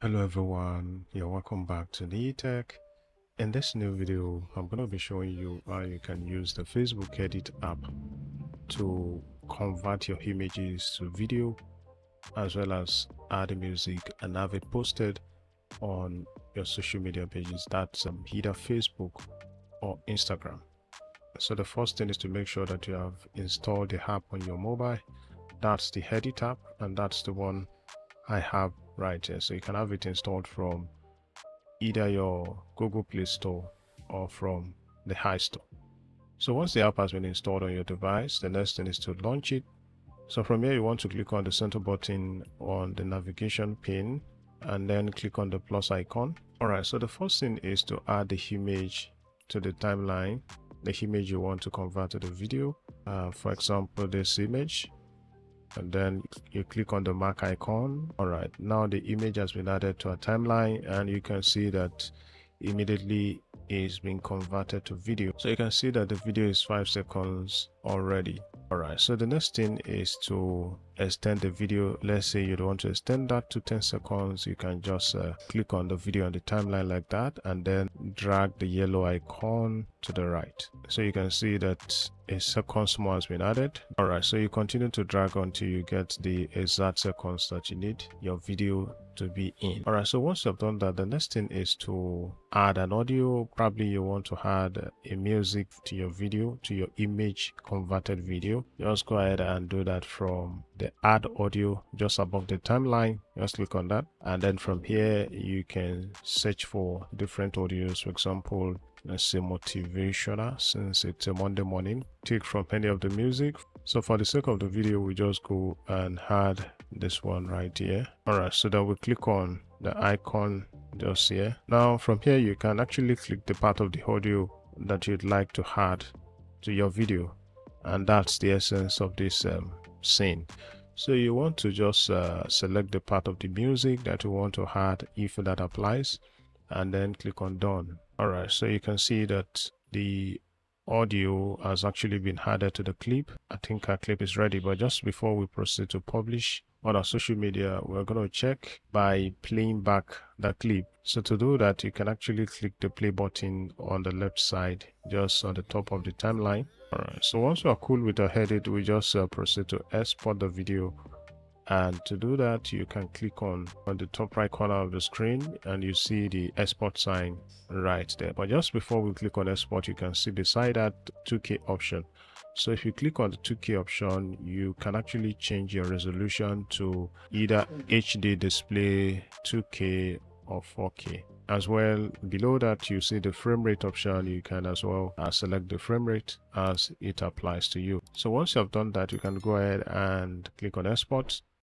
Hello everyone, welcome back to NeTech. In this new video, I'm going to be showing you how you can use the Facebook Edit app to convert your images to video as well as add music and have it posted on your social media pages. That's either Facebook or Instagram. So the first thing is to make sure that you have installed the app on your mobile. That's the Edit app, and that's the one I have right here. So you can have it installed from either your Google Play Store or from the iStore. So once the app has been installed on your device, the next thing is to launch it. So from here, you want to click on the center button on the navigation pane and then click on the plus icon. All right, so the first thing is to add the image to the timeline, the image you want to convert to the video. For example, this image. And then you click on the mark icon. All right, now the image has been added to a timeline, and you can see that immediately is being converted to video. So you can see that the video is 5 seconds already. All right, so the next thing is to extend the video. Let's say you don't want to extend that to 10 seconds. You can just click on the video on the timeline like that and then drag the yellow icon to the right. So you can see that a seconds more has been added. All right, so you continue to drag until you get the exact seconds that you need your video to be in. All right, so once you've done that, the next thing is to add an audio. Probably you want to add a music to your video, to your image converted video. Just go ahead and do that from the add audio just above the timeline. Just click on that, and then from here you can search for different audios. For example, let's say motivational, since it's a Monday morning. Take from any of the music. So for the sake of the video, we just go and add this one right here. All right, so then we click on the icon just here. Now from here, you can actually click the part of the audio that you'd like to add to your video, and that's the essence of this scene. So you want to just select the part of the music that you want to add if that applies, and then click on done. All right, so you can see that the audio has actually been added to the clip. I think our clip is ready, but just before we proceed to publish on our social media, we're going to check by playing back the clip. So to do that, you can actually click the play button on the left side, just on the top of the timeline. All right, so once we are cool with our edit, we just proceed to export the video. And to do that, you can click on the top right corner of the screen and you see the export sign right there. But just before we click on export, you can see beside that 2K option. So if you click on the 2K option, you can actually change your resolution to either HD display, 2K or 4K. As well, below that you see the frame rate option. You can as well select the frame rate as it applies to you. So once you have done that, you can go ahead and click on export.